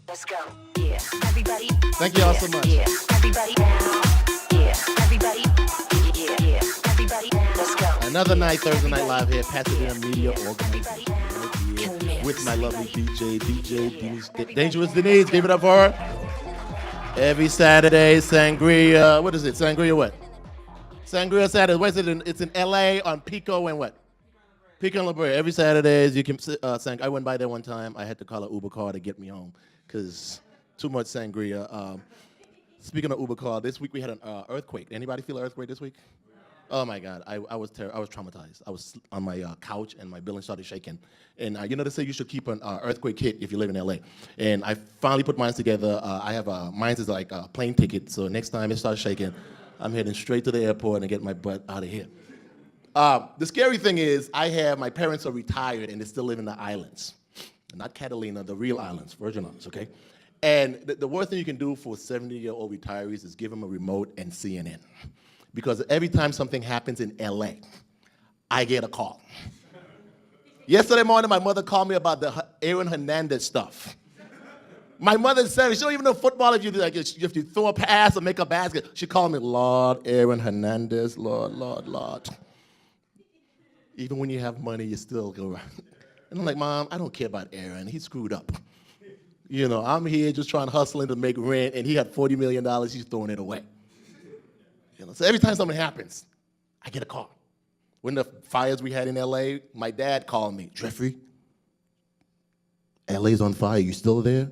Let's go. Yeah. Everybody. Thank you all so much. Yeah. Everybody now. Yeah. Everybody. Yeah. Everybody. Let's go. Another night, Thursday Night Live here, Pasadena Media Organization. Right here with my lovely DJ Denise, Dangerous Denise. Give it up for her. Every Saturday, Sangria. What is it? Sangria what? Sangria Saturday. Where's it? It's in LA on Pico and what? Pico and La Brea. Every Saturdays you can sang. I went by there one time. I had to call an Uber car to get me home because too much sangria. Speaking of Uber car, this week we had an earthquake. Anybody feel an earthquake this week? Oh my God, I was traumatized. I was on my couch and my building started shaking. And you know they say you should keep an earthquake kit if you live in LA. And I finally put mine together. I have mine's is like a plane ticket. So next time it starts shaking, I'm heading straight to the airport and get my butt out of here. The scary thing is my parents are retired and they still live in the islands. Not Catalina, the real islands, Virgin Islands, okay? And the worst thing you can do for 70-year-old retirees is give them a remote and CNN. Because every time something happens in LA, I get a call. Yesterday morning, my mother called me about the Aaron Hernandez stuff. My mother said, she don't even know football if you throw a pass or make a basket. She called me, Lord Aaron Hernandez, Lord. Even when you have money, you still go around. And I'm like, Mom, I don't care about Aaron. He screwed up. You know, I'm here just trying to hustle to make rent, and he had $40 million. He's throwing it away. You know, so every time something happens, I get a call. When the fires we had in L.A., my dad called me, Jeffrey, L.A.'s on fire. You still there?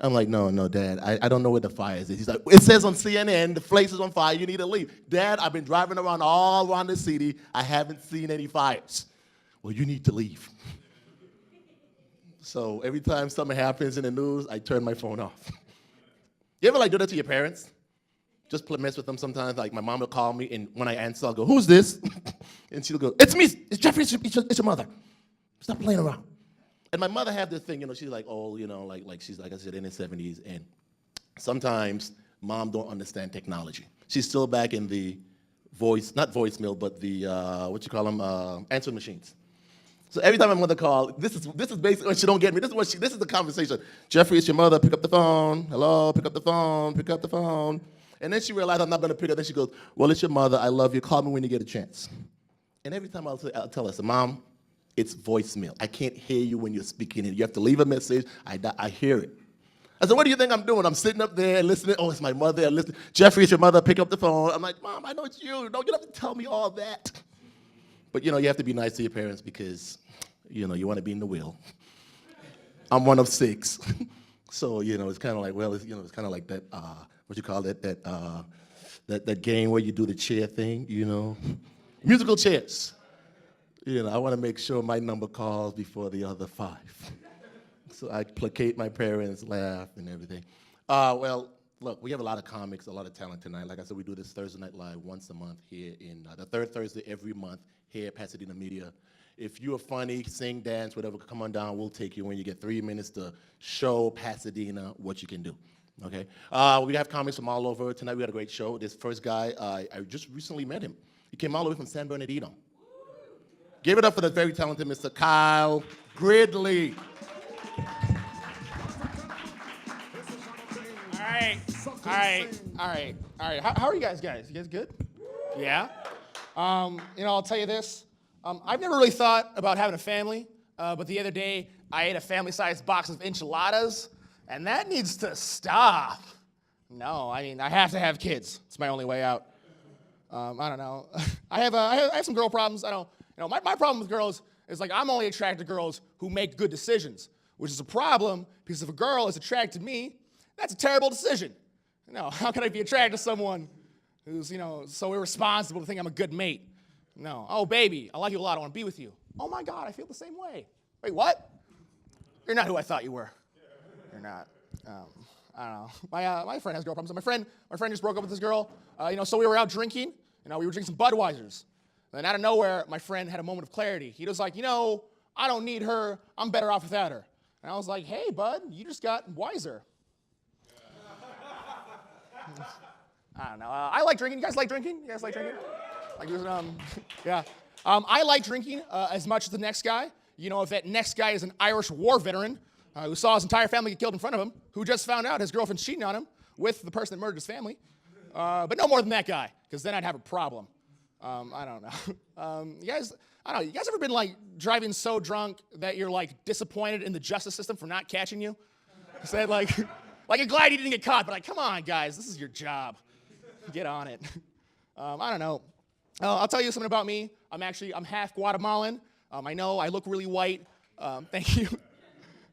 I'm like, no, Dad. I don't know where the fire is. He's like, it says on CNN, the place is on fire. You need to leave. Dad, I've been driving around all around the city. I haven't seen any fires. Well, you need to leave. So every time something happens in the news, I turn my phone off. You ever do that to your parents? Just mess with them sometimes. Like my mom will call me, and when I answer, I'll go, "Who's this?" And she'll go, "It's me. It's Jeffrey. It's your mother. Stop playing around." And my mother had this thing, she's like old, like she's like I said in her 70s, and sometimes mom don't understand technology. She's still back in the not voicemail, but the answering machines. So every time my mother calls, this is basically when she don't get me. This is the conversation. Jeffrey, it's your mother. Pick up the phone. Hello, pick up the phone. Pick up the phone. And then she realized I'm not gonna pick up. Then she goes, well, it's your mother. I love you. Call me when you get a chance. And every time I'll tell her, Mom, it's voicemail. I can't hear you when you're speaking it. You have to leave a message. I hear it. I said, what do you think I'm doing? I'm sitting up there listening. Oh, it's my mother. Listen, Jeffrey, it's your mother. Pick up the phone. I'm like, Mom, I know it's you. No, you don't have to tell me all that. But, you have to be nice to your parents because, you want to be in the will. I'm one of 6. So, it's kind of like, well, it's kind of like that, what you call it, that game where you do the chair thing, Musical chairs. I want to make sure my number calls before the other 5. So I placate my parents, laugh, and everything. Well, look, we have a lot of comics, a lot of talent tonight. Like I said, we do this Thursday Night Live once a month here in the third Thursday every month here at Pasadena Media. If you are funny, sing, dance, whatever, come on down. We'll take you when you get 3 minutes to show Pasadena what you can do. Okay? We have comics from all over. Tonight we had a great show. This first guy, I just recently met him. He came all the way from San Bernardino. Give it up for the very talented Mr. Kyle Gridley. All right. How are you guys? You guys good? Yeah? I'll tell you this. I've never really thought about having a family, but the other day I ate a family-sized box of enchiladas, and that needs to stop. No, I have to have kids. It's my only way out. I don't know. I have some girl problems. My problem with girls is I'm only attracted to girls who make good decisions, which is a problem because if a girl is attracted to me, that's a terrible decision. How can I be attracted to someone who's, so irresponsible to think I'm a good mate? No. Oh, baby, I like you a lot. I want to be with you. Oh, my God, I feel the same way. Wait, what? You're not who I thought you were. You're not. I don't know. My friend has girl problems. So my friend just broke up with this girl. So we were out drinking. We were drinking some Budweisers. Then out of nowhere, my friend had a moment of clarity. He was like, I don't need her. I'm better off without her. And I was like, hey, bud, you just got wiser. I don't know. I like drinking. You guys like drinking? Yeah. I like drinking as much as the next guy. If that next guy is an Irish war veteran, who saw his entire family get killed in front of him, who just found out his girlfriend's cheating on him with the person that murdered his family. But no more than that guy, because then I'd have a problem. I don't know. You guys ever been like driving so drunk that you're like disappointed in the justice system for not catching you? Said like you're glad you didn't get caught, but like, come on, guys, this is your job. Get on it. I don't know. I'll tell you something about me. I'm half Guatemalan. I know I look really white. Thank you.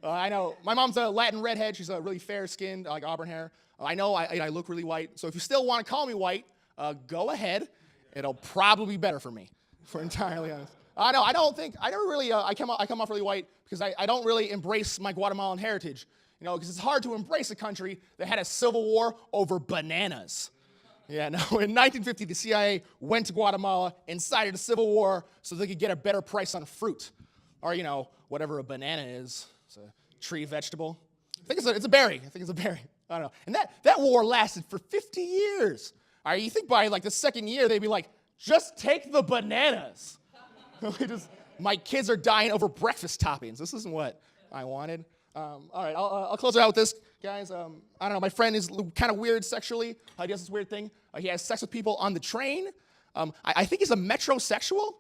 I know my mom's a Latin redhead. She's really fair-skinned, like auburn hair. I know I look really white. So if you still want to call me white, go ahead. It'll probably be better for me, for entirely honest. I come off really white because I don't really embrace my Guatemalan heritage. Because it's hard to embrace a country that had a civil war over bananas. Yeah, no, in 1950, the CIA went to Guatemala, incited a civil war so they could get a better price on fruit. Or, whatever a banana is. It's a tree vegetable. I think it's a berry. I don't know. And that war lasted for 50 years. All right, you think by like the second year, they'd be like, just take the bananas. My kids are dying over breakfast toppings. This isn't what I wanted. All right, I'll close it out with this, guys. I don't know. My friend is kind of weird sexually. He does this weird thing. He has sex with people on the train. I think he's a metrosexual.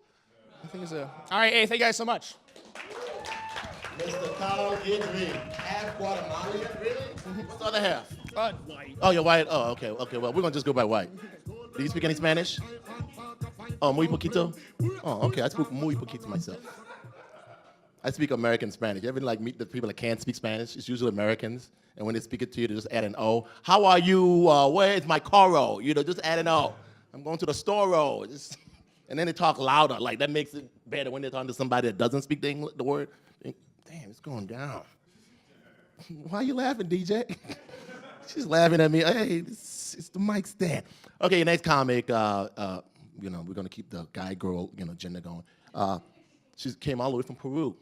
All right, hey, thank you guys so much. Mr. Carl Guidry, half Guatemalan, really? What's the other half? White. Oh, you're white? Oh, okay. Well, we're going to just go by white. Do you speak any Spanish? Oh, muy poquito? Oh, okay. I speak muy poquito myself. I speak American Spanish. You ever meet the people that can't speak Spanish? It's usually Americans. And when they speak it to you, they just add an O. How are you? Where is my carro? Just add an O. I'm going to the store. And then they talk louder. Like, that makes it better when they're talking to somebody that doesn't speak the word. Damn, it's going down. Why are you laughing, DJ? She's laughing at me. Hey, it's the mic stand. Okay, next comic. We're going to keep the guy-girl, gender going. She came all the way from Peru.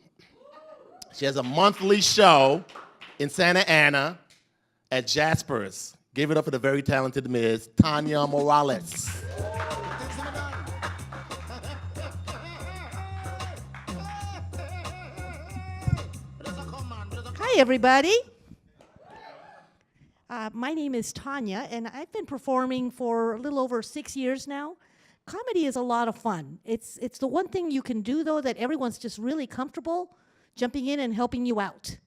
She has a monthly show in Santa Ana at Jasper's. Give it up for the very talented Ms. Tanya Morales. Hi, everybody. My name is Tanya, and I've been performing for a little over 6 years now. Comedy is a lot of fun. It's the one thing you can do, though, that everyone's just really comfortable jumping in and helping you out.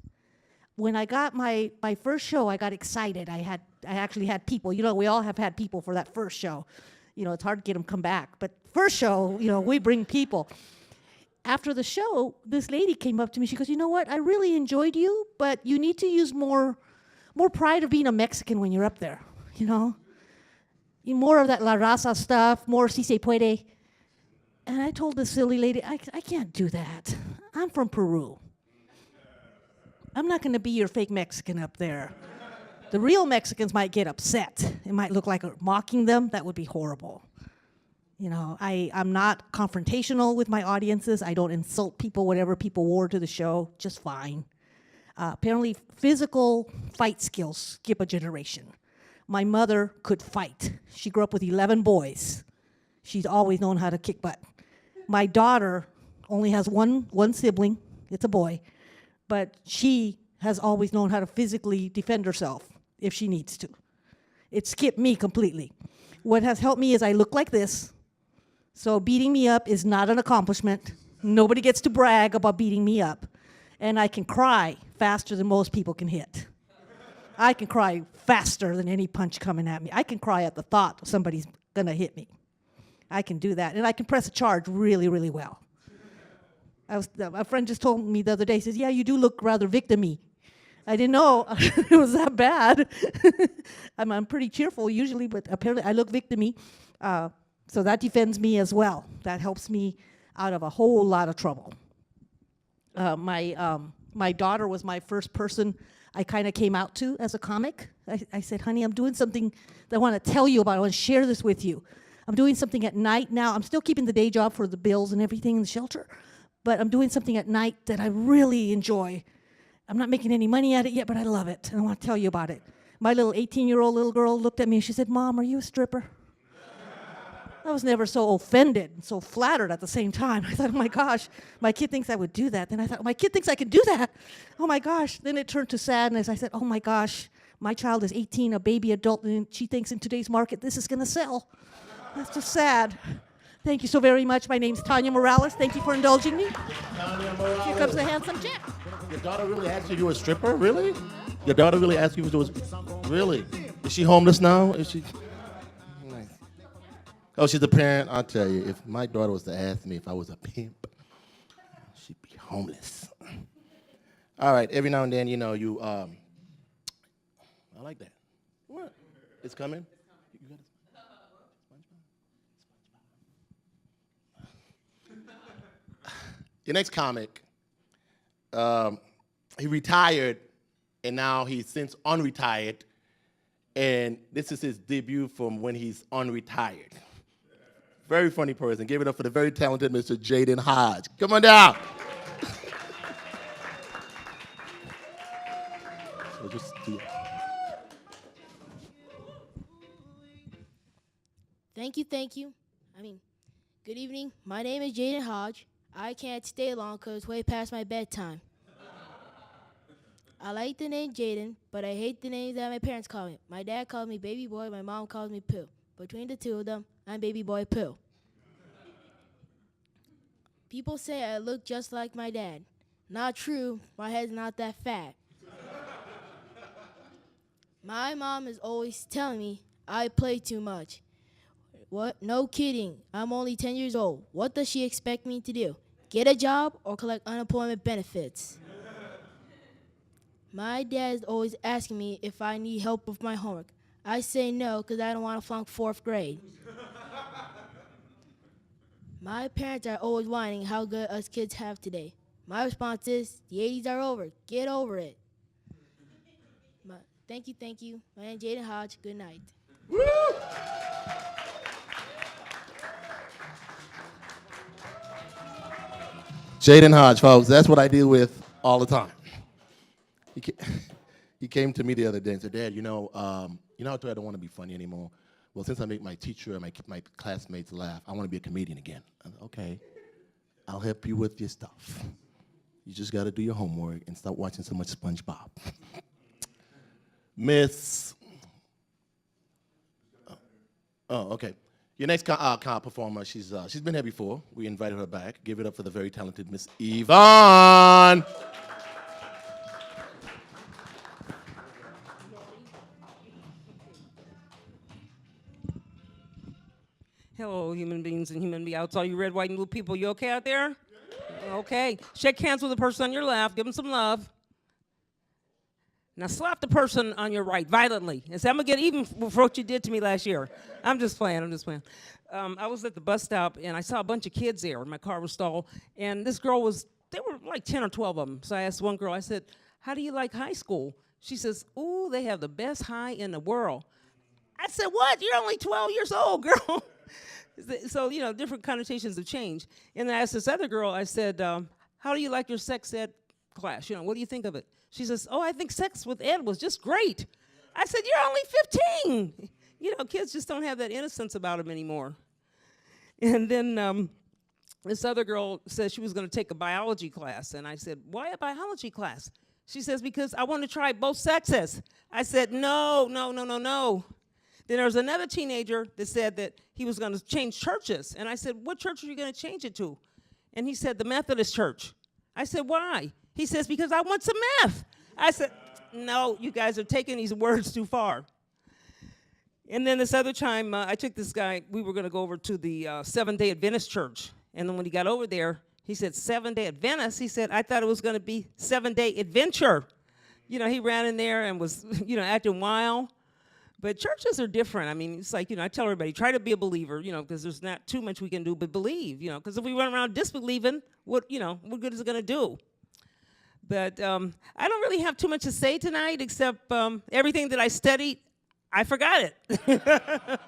When I got my first show, I got excited. I actually had people. We all have had people for that first show. It's hard to get them come back. But first show, we bring people. After the show, this lady came up to me. She goes, you know what? I really enjoyed you, but you need to use more pride of being a Mexican when you're up there, More of that La Raza stuff, more si se puede. And I told this silly lady, I can't do that. I'm from Peru. I'm not going to be your fake Mexican up there. The real Mexicans might get upset. It might look like I'm mocking them. That would be horrible. I'm not confrontational with my audiences. I don't insult people, whatever people wore to the show, just fine. Apparently, physical fight skills skip a generation. My mother could fight. She grew up with 11 boys. She's always known how to kick butt. My daughter only has one sibling. It's a boy. But she has always known how to physically defend herself if she needs to. It skipped me completely. What has helped me is I look like this. So beating me up is not an accomplishment. Nobody gets to brag about beating me up. And I can cry faster than most people can hit. I can cry faster than any punch coming at me. I can cry at the thought somebody's gonna hit me. I can do that. And I can press a charge really, really well. A friend just told me the other day, he says, yeah, you do look rather victim-y. I didn't know it was that bad. I'm pretty cheerful usually, but apparently I look victim-y. So that defends me as well. That helps me out of a whole lot of trouble. My daughter was my first person I kind of came out to as a comic. I said, honey, I'm doing something that I want to tell you about. I want to share this with you. I'm doing something at night now. I'm still keeping the day job for the bills and everything in the shelter, but I'm doing something at night that I really enjoy. I'm not making any money at it yet, but I love it, and I want to tell you about it. My little 18-year-old little girl looked at me and she said, Mom, are you a stripper? I was never so offended and so flattered at the same time. I thought, oh my gosh, my kid thinks I would do that. Then I thought, my kid thinks I can do that. Oh my gosh. Then it turned to sadness. I said, oh my gosh, my child is 18, a baby adult, and she thinks in today's market this is going to sell. That's just sad. Thank you so very much. My name's Tanya Morales. Thank you for indulging me. Here comes the handsome Jack. Your daughter really asked you to be a stripper? Really? Your daughter really asked you to do a... Really? Is she homeless now? Is she... Nice. Oh, she's a parent? I'll tell you, if my daughter was to ask me if I was a pimp, she'd be homeless. All right, every now and then, you know, I like that. What? It's coming? You got it? Your next comic, he retired, and now he's since unretired, and this is his debut from when he's unretired. Very funny person. Give it up for the very talented Mr. Jaden Hodge. Come on down. So just do it. Thank you. Good evening. My name is Jaden Hodge. I can't stay long because it's way past my bedtime. I like the name Jaden, but I hate the names that my parents call me. My dad calls me Baby Boy, my mom calls me Pooh. Between the two of them, I'm Baby Boy Pooh. People say I look just like my dad. Not true, my head's not that fat. My mom is always telling me I play too much. What? No kidding. I'm only 10 years old. What does she expect me to do? Get a job or collect unemployment benefits? My dad is always asking me if I need help with my homework. I say no because I don't want to flunk 4th grade. My parents are always whining how good us kids have today. My response is, the 80s are over. Get over it. Thank you. My name is Jaden Hodge. Good night. Woo! Jaden Hodge, folks, that's what I deal with all the time. He came to me the other day and said, Dad, I don't want to be funny anymore. Well, since I make my teacher and my classmates laugh, I want to be a comedian again. I said, okay, I'll help you with your stuff. You just got to do your homework and stop watching so much SpongeBob. Miss... Oh, okay. Your next performer, she's been here before. We invited her back. Give it up for the very talented Miss Yvonne. Hello, human beings and human beouts. All you red, white, and blue people, you okay out there? Okay. Shake hands with the person on your left. Give them some love. Now slap the person on your right violently and say, I'm going to get even for what you did to me last year. I'm just playing. I was at the bus stop, and I saw a bunch of kids there, and my car was stalled. And this girl they were like 10 or 12 of them. So I asked one girl, I said, how do you like high school? She says, ooh, they have the best high in the world. I said, what? You're only 12 years old, girl. So, different connotations have changed. And then I asked this other girl, I said, how do you like your sex ed class? What do you think of it? She says, oh, I think sex with Ed was just great. I said, you're only 15. Kids just don't have that innocence about them anymore. And then this other girl said she was going to take a biology class. And I said, why a biology class? She says, because I want to try both sexes. I said, no. Then there was another teenager that said that he was going to change churches. And I said, what church are you going to change it to? And he said, the Methodist church. I said, why? He says, because I want some meth. I said, no, you guys are taking these words too far. And then this other time, I took this guy, we were going to go over to the Seventh-day Adventist church. And then when he got over there, he said, Seventh-day Adventist? He said, I thought it was going to be Seven-day Adventure. He ran in there and was, acting wild. But churches are different. I mean, it's like, I tell everybody, try to be a believer, because there's not too much we can do but believe, because if we run around disbelieving, what good is it going to do? But I don't really have too much to say tonight except everything that I studied, I forgot it.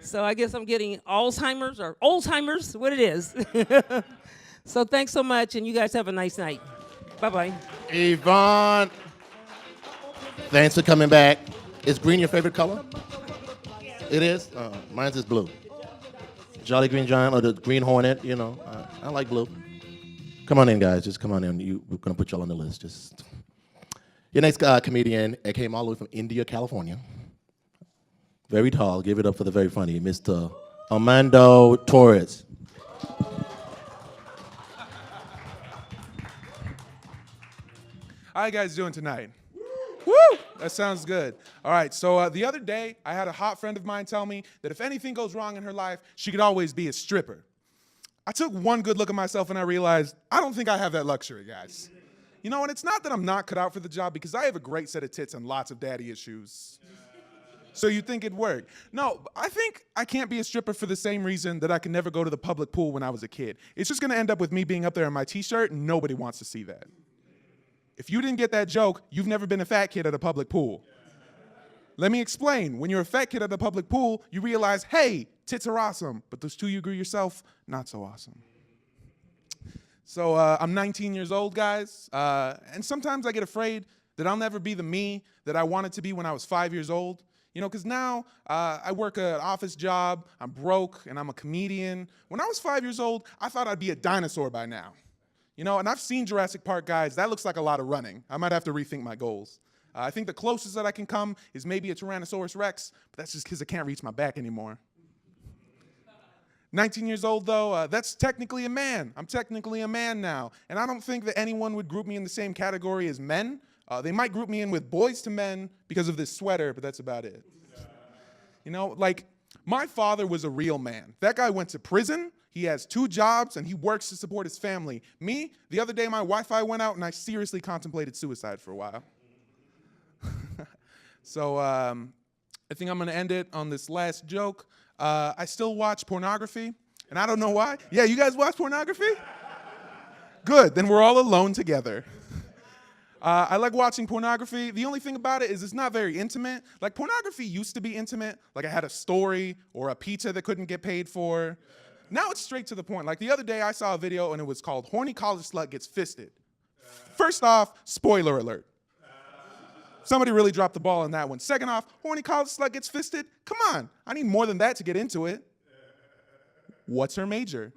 So I guess I'm getting Alzheimer's or Oldtimers, what it is. So thanks so much, and you guys have a nice night. Bye-bye. Yvonne, thanks for coming back. Is green your favorite color? It is? Mine's is blue. Jolly Green Giant or the Green Hornet, you know. I like blue. Come on in, guys. Just come on in. We're going to put y'all on the list. Just your next comedian came all the way from India, California. Very tall. Give it up for the very funny, Mr. Armando Torres. How you guys doing tonight? Woo! That sounds good. All right, so the other day, I had a hot friend of mine tell me that if anything goes wrong in her life, she could always be a stripper. I took one good look at myself and I realized I don't think I have that luxury, guys. You know, and it's not that I'm not cut out for the job because I have a great set of tits and lots of daddy issues. So you think it'd work. No, I think I can't be a stripper for the same reason that I could never go to the public pool when I was a kid. It's just gonna end up with me being up there in my t-shirt and nobody wants to see that. If you didn't get that joke, you've never been a fat kid at a public pool. Let me explain. When you're a fat kid at a public pool, you realize, hey, tits are awesome, but those two you grew yourself, not so awesome. So I'm 19 years old, guys, and sometimes I get afraid that I'll never be the me that I wanted to be when I was 5 years old. You know, because now I work an office job, I'm broke, and I'm a comedian. When I was 5 years old, I thought I'd be a dinosaur by now. You know, and I've seen Jurassic Park, guys. That looks like a lot of running. I might have to rethink my goals. I think the closest that I can come is maybe a Tyrannosaurus Rex, but that's just because I can't reach my back anymore. 19 years old, though, that's technically a man. I'm technically a man now. And I don't think that anyone would group me in the same category as men. They might group me in with boys to men because of this sweater, but that's about it. You know, like, my father was a real man. That guy went to prison. He has 2 jobs, and he works to support his family. Me, the other day, my Wi-Fi went out, and I seriously contemplated suicide for a while. So I think I'm going to end it on this last joke. I still watch pornography, and I don't know why. Yeah, you guys watch pornography? Good, then we're all alone together. I like watching pornography. The only thing about it is it's not very intimate. Like, pornography used to be intimate. Like, I had a story or a pizza that couldn't get paid for. Now it's straight to the point. Like, the other day I saw a video and it was called Horny College Slut Gets Fisted. First off, spoiler alert. Somebody really dropped the ball on that one. Second off, horny college slut gets fisted? Come on, I need more than that to get into it. What's her major?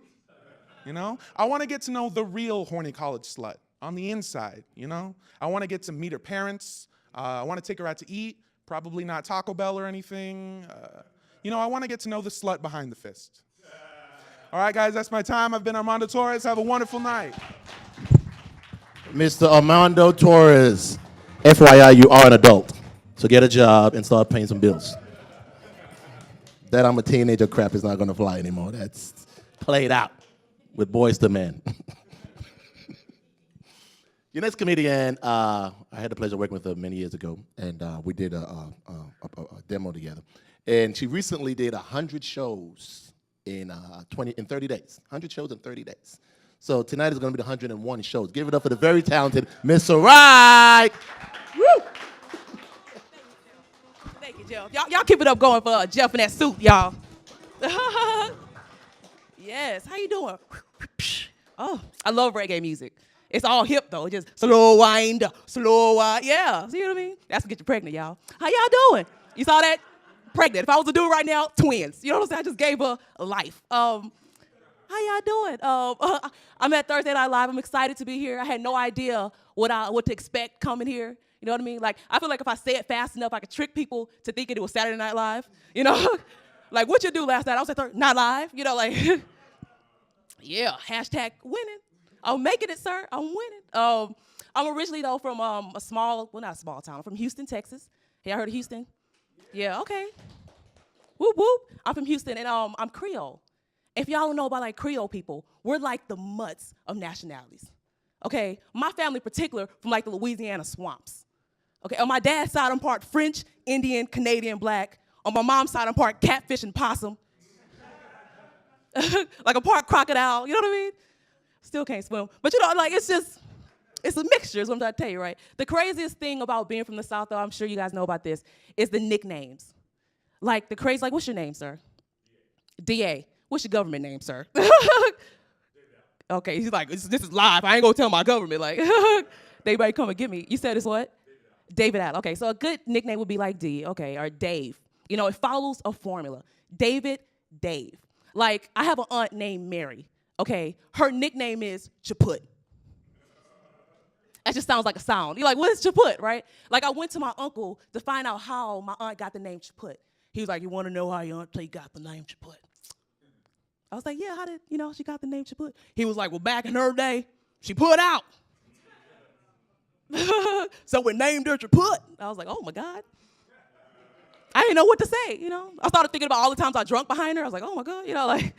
You know? I want to get to know the real horny college slut on the inside, you know? I want to get to meet her parents. I want to take her out to eat, probably not Taco Bell or anything. You know, I want to get to know the slut behind the fist. All right, guys, that's my time. I've been Armando Torres. Have a wonderful night. Mr. Armando Torres. FYI, you are an adult, so get a job and start paying some bills. That I'm a teenager crap is not going to fly anymore. That's played out with Boys to Men. Your next comedian, I had the pleasure of working with her many years ago, and we did a demo together. And she recently did 100 shows in 30 days. 100 shows in 30 days. So tonight is going to be the 101 shows. Give it up for the very talented Miss Sarai. Woo! Thank you, Jeff. Y'all keep it up going for Jeff in that suit, y'all. Yes, how you doing? Oh, I love reggae music. It's all hip, though. Just slow wind, slow wind. Yeah, see what I mean? That's what get you pregnant, y'all. How y'all doing? You saw that? Pregnant. If I was a dude right now, twins. You know what I'm saying? I just gave her a life. How y'all doing? I'm at Thursday Night Live. I'm excited to be here. I had no idea what to expect coming here. You know what I mean? Like, I feel like if I say it fast enough, I could trick people to thinking it was Saturday Night Live. You know? Like, what you do last night? I was at Thursday Night Live. You know, like, yeah, hashtag winning. I'm making it, sir. I'm winning. I'm originally, though, from not a small town. I'm from Houston, Texas. Hey, y'all heard of Houston? Yeah, okay. Whoop, whoop. I'm from Houston, and I'm Creole. If y'all don't know about like Creole people, we're like the mutts of nationalities. Okay, my family in particular from like the Louisiana swamps. Okay, on my dad's side, I'm part French, Indian, Canadian, black. On my mom's side, I'm part catfish and possum. Like a part crocodile, you know what I mean? Still can't swim. But you know, like it's a mixture is what I'm trying to tell you, right? The craziest thing about being from the South, though, I'm sure you guys know about this, is the nicknames. Like what's your name, sir? DA. What's your government name, sir? Okay, he's like, this is live. I ain't gonna tell my government. Like, they might come and get me. You said it's what? David Allen. Okay, so a good nickname would be like D, okay, or Dave. You know, it follows a formula. David, Dave. Like, I have an aunt named Mary, okay? Her nickname is Chaput. That just sounds like a sound. You're like, what is Chaput, right? Like, I went to my uncle to find out how my aunt got the name Chaput. He was like, you want to know how your auntie got the name Chaput? I was like, yeah, how did, she got the name Chaput? He was like, well, back in her day, she put out. So we named her Chaput. I was like, oh, my God. I didn't know what to say, I started thinking about all the times I drunk behind her. I was like, oh, my God, like,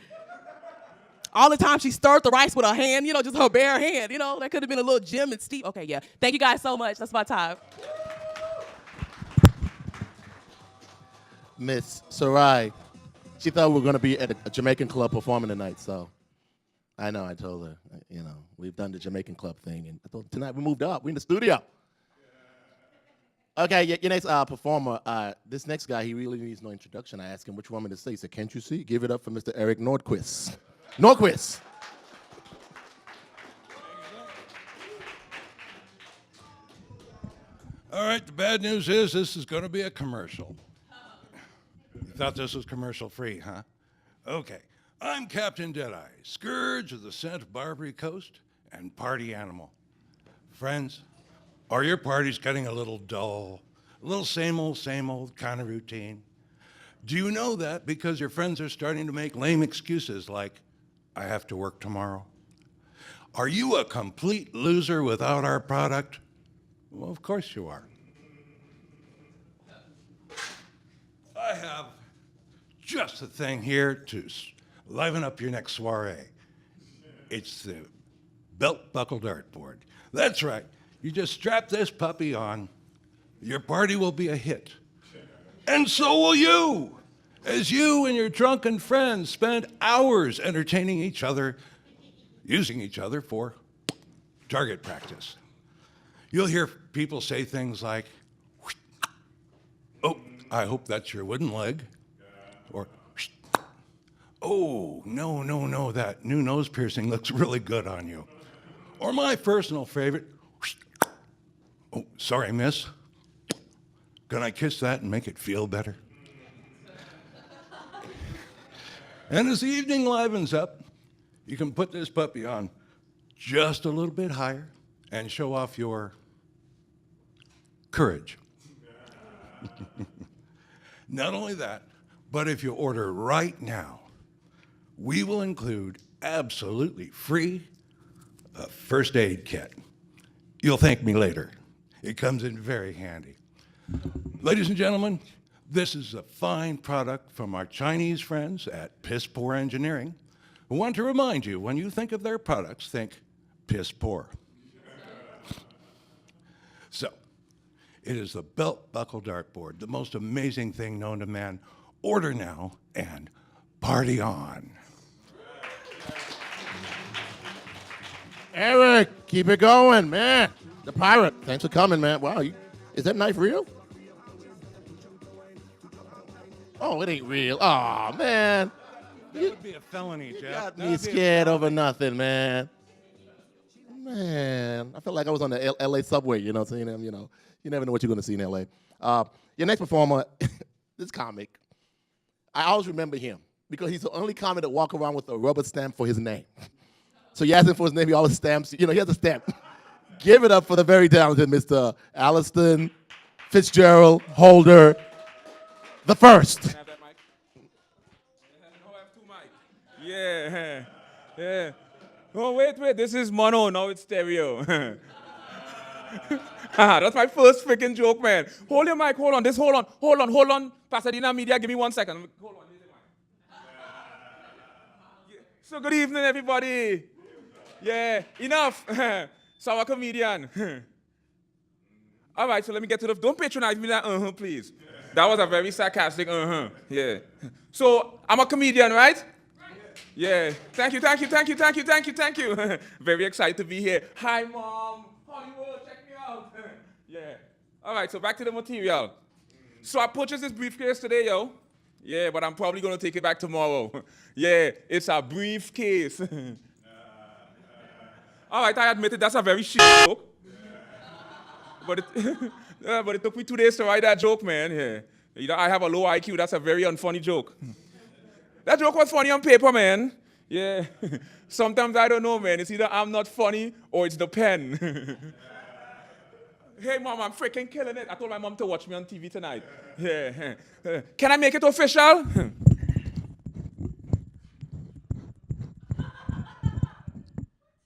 all the time she stirred the rice with her hand, just her bare hand, That could have been a little Jim and Steve. Okay, yeah. Thank you guys so much. That's my time. Miss Sarai, she thought we were going to be at a Jamaican club performing tonight, so I know I told her, we've done the Jamaican club thing, and I thought tonight we moved up. We're in the studio. Okay, your next performer, this next guy, he really needs no introduction. I asked him which woman to say. He said, can't you see? Give it up for Mr. Eric Nordquist. Nordquist. All right, the bad news is this is going to be a commercial. You thought this was commercial free, huh? Okay. I'm Captain Deadeye, scourge of the Santa Barbara coast and party animal. Friends, are your parties getting a little dull? A little same old kind of routine? Do you know that because your friends are starting to make lame excuses like, I have to work tomorrow? Are you a complete loser without our product? Well, of course you are. I have just the thing here to liven up your next soiree. It's the belt buckle dartboard. That's right. You just strap this puppy on. Your party will be a hit. And so will you, as you and your drunken friends spend hours entertaining each other, using each other for target practice. You'll hear people say things like, oh, I hope that's your wooden leg. Or, oh, no, that new nose piercing looks really good on you. Or my personal favorite, oh, sorry, miss. Can I kiss that and make it feel better? And as the evening livens up, you can put this puppy on just a little bit higher and show off your courage. Not only that, but if you order right now, we will include absolutely free a first aid kit. You'll thank me later. It comes in very handy. Ladies and gentlemen, this is a fine product from our Chinese friends at Piss Poor Engineering, who want to remind you, when you think of their products, think piss poor. So, it is the belt buckle dartboard, the most amazing thing known to man. Order now and party on. Eric, keep it going, man. The pirate. Thanks for coming, man. Wow, is that knife real? Oh, it ain't real. Oh, man. That would be a felony, Jeff. Got me scared over nothing, man. Man, I felt like I was on the L.A. subway, seeing them, You never know what you're going to see in L.A. Your next performer, this comic, I always remember him because he's the only comic that walk around with a rubber stamp for his name. So you ask him for his name, he always stamps, he has a stamp. Give it up for the very talented Mr. Alliston Fitzgerald Holder the First. Have that mic? No, I have two mics. Yeah. Oh, wait. This is mono. Now it's stereo. That's my first freaking joke, man. Hold your mic. Hold on. Pasadena Media, give me 1 second. Hold on. Here's the mic. Yeah. So good evening, everybody. Yeah, enough. So I'm a comedian. All right, so let me get to the... Don't patronize me that, please. That was a very sarcastic, yeah. So, I'm a comedian, right? Yeah. Thank you. Very excited to be here. Hi, Mom. Hollywood, check me out. Yeah. All right, so back to the material. So I purchased this briefcase today, yo. Yeah, but I'm probably going to take it back tomorrow. Yeah, it's a briefcase. All right, I admit it, that's a very shit joke. But it took me 2 days to write that joke, man. Yeah. I have a low IQ. That's a very unfunny joke. That joke was funny on paper, man. Yeah. Sometimes I don't know, man. It's either I'm not funny or it's the pen. Hey, mom, I'm freaking killing it. I told my mom to watch me on TV tonight. Yeah. Can I make it official?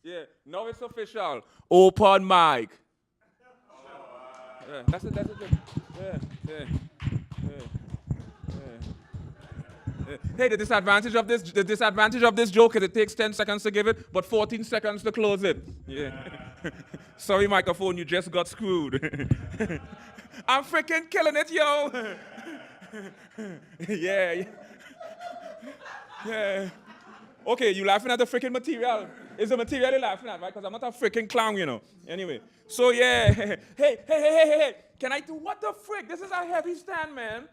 Yeah, now it's official. Open mic. Yeah, that's it. Yeah. Hey, the disadvantage of this joke is it takes 10 seconds to give it, but 14 seconds to close it. Yeah. Sorry, microphone, you just got screwed. I'm freaking killing it, yo. Yeah. Okay, you laughing at the freaking material. It's the material you're laughing at, right? Because I'm not a freaking clown, you know. Anyway, so yeah. Hey. Can I do, what the frick? This is a heavy stand, man.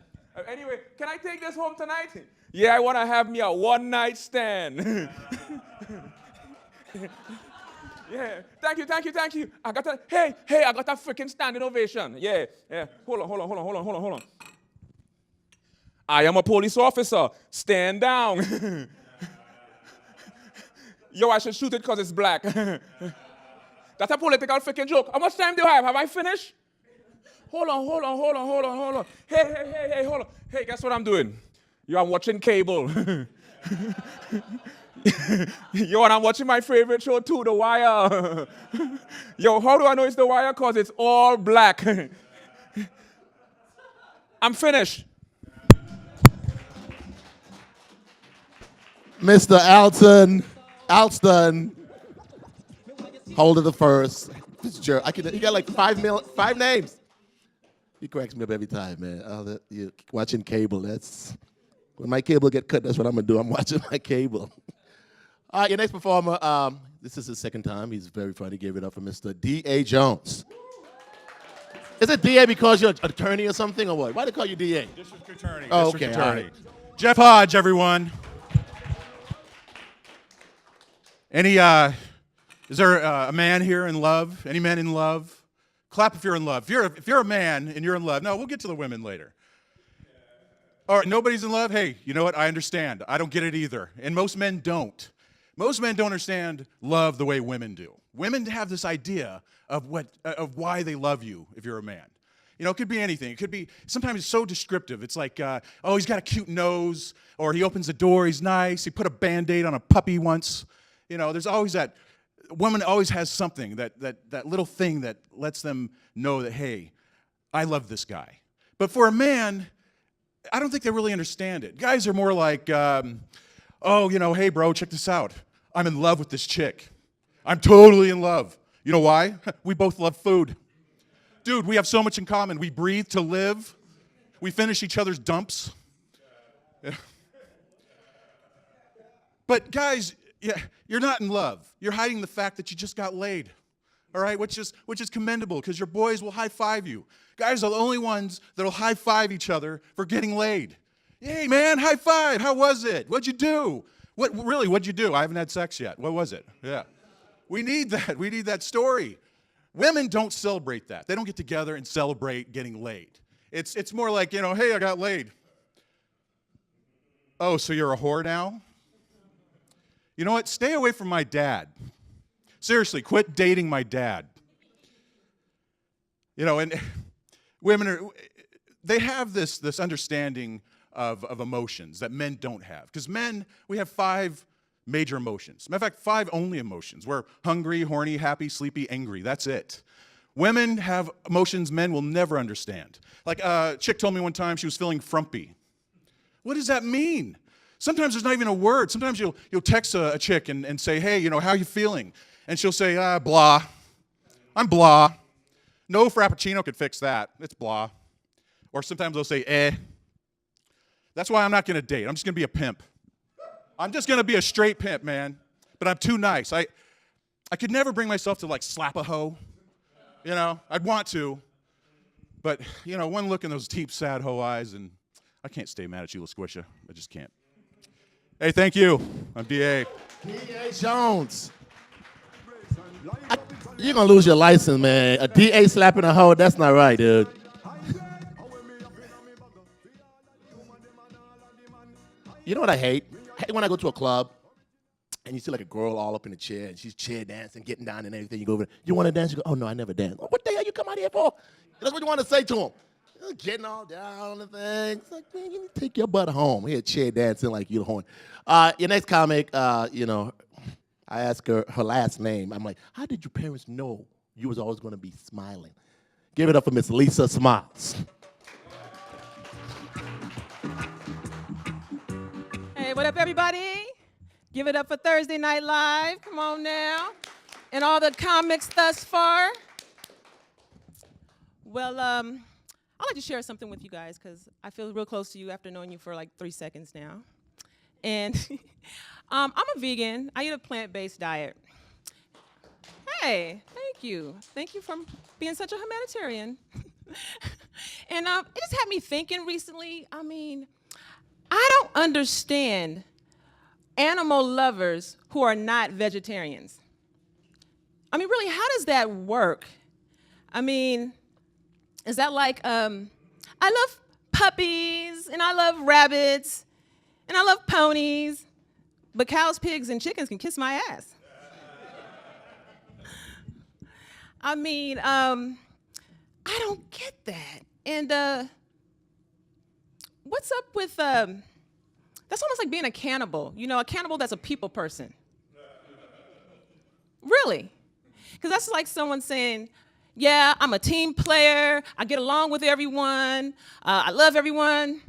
Anyway, can I take this home tonight? Yeah, I want to have me a one-night stand. Yeah, thank you. I got a freaking standing ovation. Yeah. Hold on. I am a police officer. Stand down. Yo, I should shoot it because it's black. That's a political freaking joke. How much time do I have? Have I finished? Hold on. Hey, hold on. Hey, guess what I'm doing? Yo, I'm watching cable. Yo, and I'm watching my favorite show too, The Wire. Yo, how do I know it's The Wire? Because it's all black. I'm finished. Mr. Alston, holder the first. Fitzgerald. You got like five names. He cracks me up every time, man. You watching cable. That's when my cable get cut. That's what I'm gonna do. I'm watching my cable. All right, your next performer. This is his second time. He's very funny. Give it up for Mr. D.A. Jones. Is it D.A. because you're an attorney or something, or what? Why do they call you D.A.? District Attorney. Oh, District okay. Attorney. All right. Jeff Hodge, everyone. Is there a man here in love? Any men in love? Clap if you're in love. If you're a man and you're in love. No, we'll get to the women later. All right, nobody's in love? Hey, you know what? I understand. I don't get it either. And most men don't. Most men don't understand love the way women do. Women have this idea of why they love you if you're a man. You know, it could be anything. It could be, sometimes it's so descriptive. It's like, oh, he's got a cute nose, or he opens the door, he's nice, he put a Band-Aid on a puppy once. You know, there's always that, woman always has something, that little thing that lets them know that, hey, I love this guy. But for a man, I don't think they really understand it. Guys are more like, oh, you know, hey, bro, check this out. I'm in love with this chick. I'm totally in love. You know why? We both love food. Dude, we have so much in common. We breathe to live. We finish each other's dumps. Yeah. But guys, yeah, you're not in love. You're hiding the fact that you just got laid. All right, which is commendable because your boys will high-five you. Guys are the only ones that'll high-five each other for getting laid. Hey, man, high five. How was it? What'd you do? What'd you do? I haven't had sex yet. What was it? Yeah. We need that. We need that story. Women don't celebrate that. They don't get together and celebrate getting laid. It's more like, you know, hey, I got laid. Oh, so you're a whore now? You know what? Stay away from my dad. Seriously, quit dating my dad. You know, and women they have this understanding of emotions that men don't have. Because men, we have 5 major emotions. Matter of fact, 5 only emotions. We're hungry, horny, happy, sleepy, angry. That's it. Women have emotions men will never understand. Like a chick told me one time she was feeling frumpy. What does that mean? Sometimes there's not even a word. Sometimes you'll text a chick and say, hey, you know, how are you feeling? And she'll say, blah. I'm blah. No Frappuccino could fix that. It's blah. Or sometimes they'll say, eh. That's why I'm not going to date. I'm just going to be a pimp. I'm just going to be a straight pimp, man. But I'm too nice. I could never bring myself to, like, slap a hoe. You know, I'd want to. But, you know, one look in those deep, sad hoe eyes, and I can't stay mad at you, LaSquisha. I just can't. Hey, thank you. I'm D.A. D.A. Jones. You're going to lose your license, man. A D.A. slapping a hoe, that's not right, dude. You know what I hate? hate when I go to a club and you see like a girl all up in the chair and she's chair dancing, getting down and everything. You go over there, you want to dance? You go, oh no, I never dance. What the hell you come out here for? That's what you want to say to them. Getting all down on the thing. It's like, man, you need to take your butt home. Here, chair dancing like you're horn. Your next comic, you know, I asked her last name. I'm like, how did your parents know you was always going to be smiling? Give it up for Miss Lisa Smiles. Hey, what up, everybody? Give it up for Thursday Night Live. Come on now. And all the comics thus far. Well, I'd like to share something with you guys because I feel real close to you after knowing you for like 3 seconds now. And I'm a vegan. I eat a plant-based diet. Hey, thank you. Thank you for being such a humanitarian. And it just had me thinking recently, I mean, I don't understand animal lovers who are not vegetarians. I mean, really, how does that work? I mean, is that like, I love puppies, and I love rabbits, and I love ponies, but cows, pigs, and chickens can kiss my ass. I mean, I don't get that. And what's up with, that's almost like being a cannibal. You know, a cannibal that's a people person. Really? Because that's like someone saying, yeah, I'm a team player, I get along with everyone, I love everyone,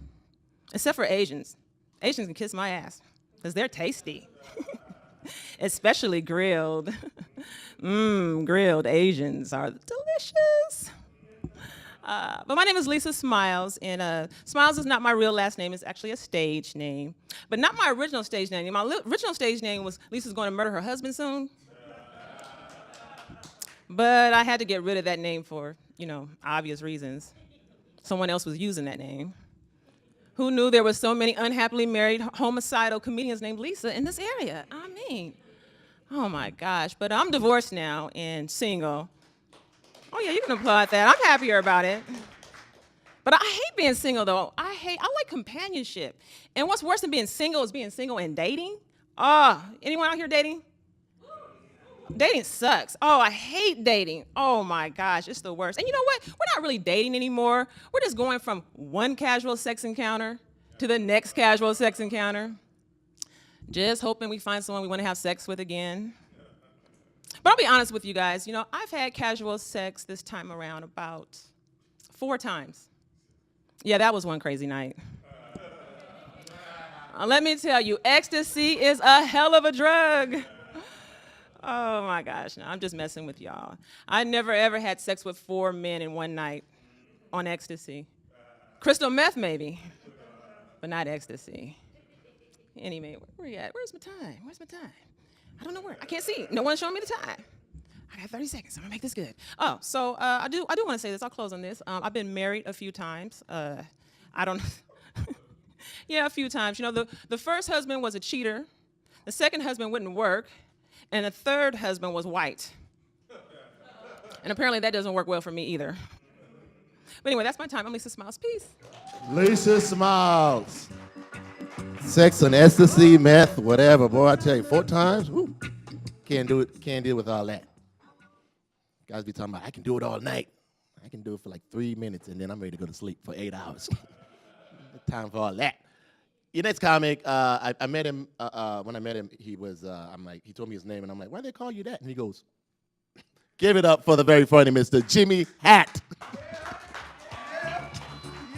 except for Asians. Asians can kiss my ass, because they're tasty. Especially grilled. Grilled Asians are delicious. But my name is Lisa Smiles, and Smiles is not my real last name. It's actually a stage name. But not my original stage name. My original stage name was Lisa's going to murder her husband soon. But I had to get rid of that name for, you know, obvious reasons. Someone else was using that name. Who knew there were so many unhappily married homicidal comedians named Lisa in this area? I mean, oh my gosh. But I'm divorced now and single. Oh yeah, you can applaud that. I'm happier about it. But I hate being single though. I like companionship. And what's worse than being single is being single and dating. Anyone out here dating? Dating sucks. Oh, I hate dating. Oh my gosh, it's the worst. And you know what? We're not really dating anymore. We're just going from one casual sex encounter to the next casual sex encounter. Just hoping we find someone we want to have sex with again. But I'll be honest with you guys, you know, I've had casual sex this time around about 4 times. Yeah, that was one crazy night. Let me tell you, ecstasy is a hell of a drug. Oh my gosh, no, I'm just messing with y'all. I never ever had sex with 4 men in one night on ecstasy. Crystal meth maybe, but not ecstasy. Anyway, where you at? Where's my time? Where's my time? I don't know where. I can't see. No one's showing me the time. I got 30 seconds. I'm gonna make this good. Oh, so I do want to say this. I'll close on this. I've been married a few times. I don't. Yeah, a few times. You know, the first husband was a cheater. The second husband wouldn't work. And the third husband was white. And apparently that doesn't work well for me either. But anyway, that's my time. I'm Lisa Smiles. Peace. Lisa Smiles. Sex and ecstasy, meth, whatever. Boy, I tell you, 4 times? Woo. Can't do it. Can't deal with all that. Guys be talking about, I can do it all night. I can do it for like 3 minutes, and then I'm ready to go to sleep for 8 hours. Time for all that. Your next comic, I met him, when I met him, he was, he told me his name, and I'm like, why do they call you that? And he goes, give it up for the very funny Mr. Jimmy Hatt.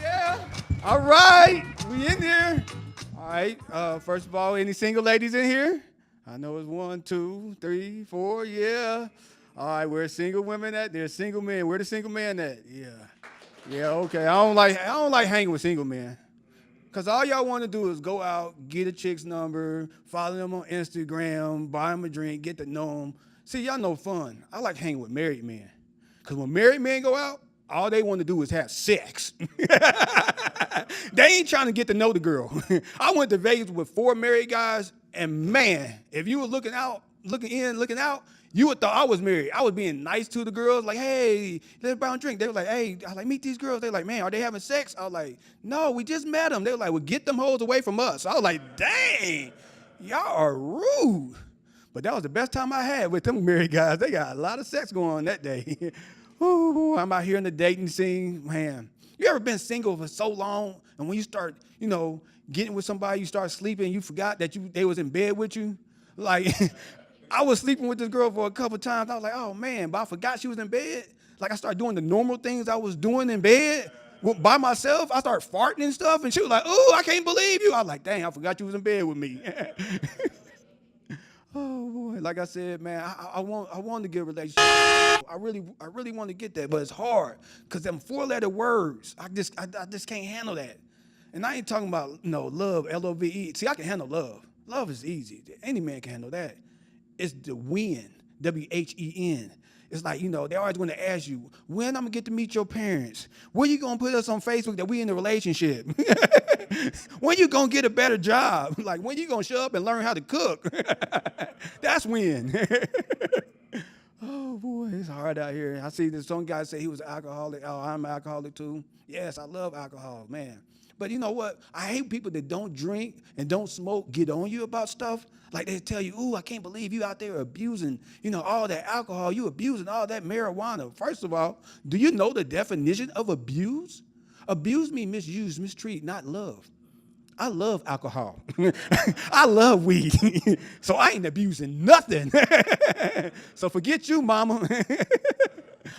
Yeah, all right, we in here. All right, first of all, any single ladies in here? I know it's 1, 2, 3, 4, yeah. All right, where single women at? There's single men. Where the single man at? Yeah. Yeah, okay, I don't like hanging with single men. Because all y'all want to do is go out, get a chick's number, follow them on Instagram, buy them a drink, get to know them. See, y'all know fun. I like hanging with married men. Because when married men go out, all they want to do is have sex. They ain't trying to get to know the girl. I went to Vegas with 4 married guys, and man, if you were looking out, you would thought I was married. I was being nice to the girls, like, hey, let's buy a drink. They were like, hey, I was like, meet these girls. They were like, man, are they having sex? I was like, no, we just met them. They were like, well, get them hoes away from us. I was like, dang. Y'all are rude. But that was the best time I had with them married guys. They got a lot of sex going on that day. Ooh, boy, I'm out here in the dating scene. Man, you ever been single for so long, and when you start, getting with somebody, you start sleeping, you forgot that they was in bed with you? Like, I was sleeping with this girl for a couple times. I was like, oh, man, but I forgot she was in bed. Like, I started doing the normal things I was doing in bed by myself. I started farting and stuff, and she was like, oh, I can't believe you. I was like, dang, I forgot you was in bed with me. Oh boy, like I said, man, I want to get a relationship. I really want to get that, but it's hard because them 4-letter words. I just can't handle that. And I ain't talking about love, L-O-V-E. See, I can handle love. Love is easy. Any man can handle that. It's the when, W-H-E-N. It's like, they always want to ask you, when I'm going to get to meet your parents? When you going to put us on Facebook that we in a relationship? When you going to get a better job? Like, when you going to show up and learn how to cook? That's when. Oh, boy, it's hard out here. I see this some guy say he was an alcoholic. Oh, I'm an alcoholic, too. Yes, I love alcohol, man. But you know what? I hate people that don't drink and don't smoke get on you about stuff. Like they tell you, ooh, I can't believe you out there abusing, all that alcohol. You abusing all that marijuana. First of all, do you know the definition of abuse? Abuse means misuse, mistreat, not love. I love alcohol. I love weed. So I ain't abusing nothing. So forget you, mama.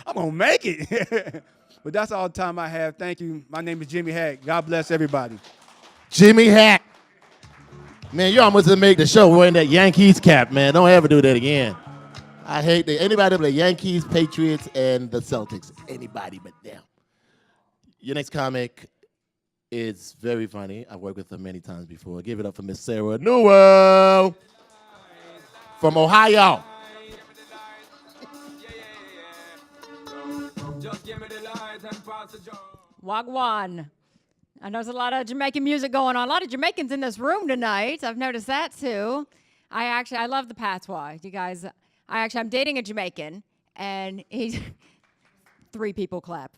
I'm going to make it. But that's all the time I have. Thank you. My name is Jimmy Hack. God bless everybody. Jimmy Hack. Man, you almost didn't make the show wearing that Yankees cap, man. Don't ever do that again. I hate that. Anybody but the Yankees, Patriots, and the Celtics. Anybody but them. Your next comic is very funny. I've worked with her many times before. Give it up for Miss Sarah Newell from Ohio. Wagwan. I know there's a lot of Jamaican music going on. A lot of Jamaicans in this room tonight. I've noticed that too. I love the patois. You guys, I'm dating a Jamaican, and he's 3 people clap.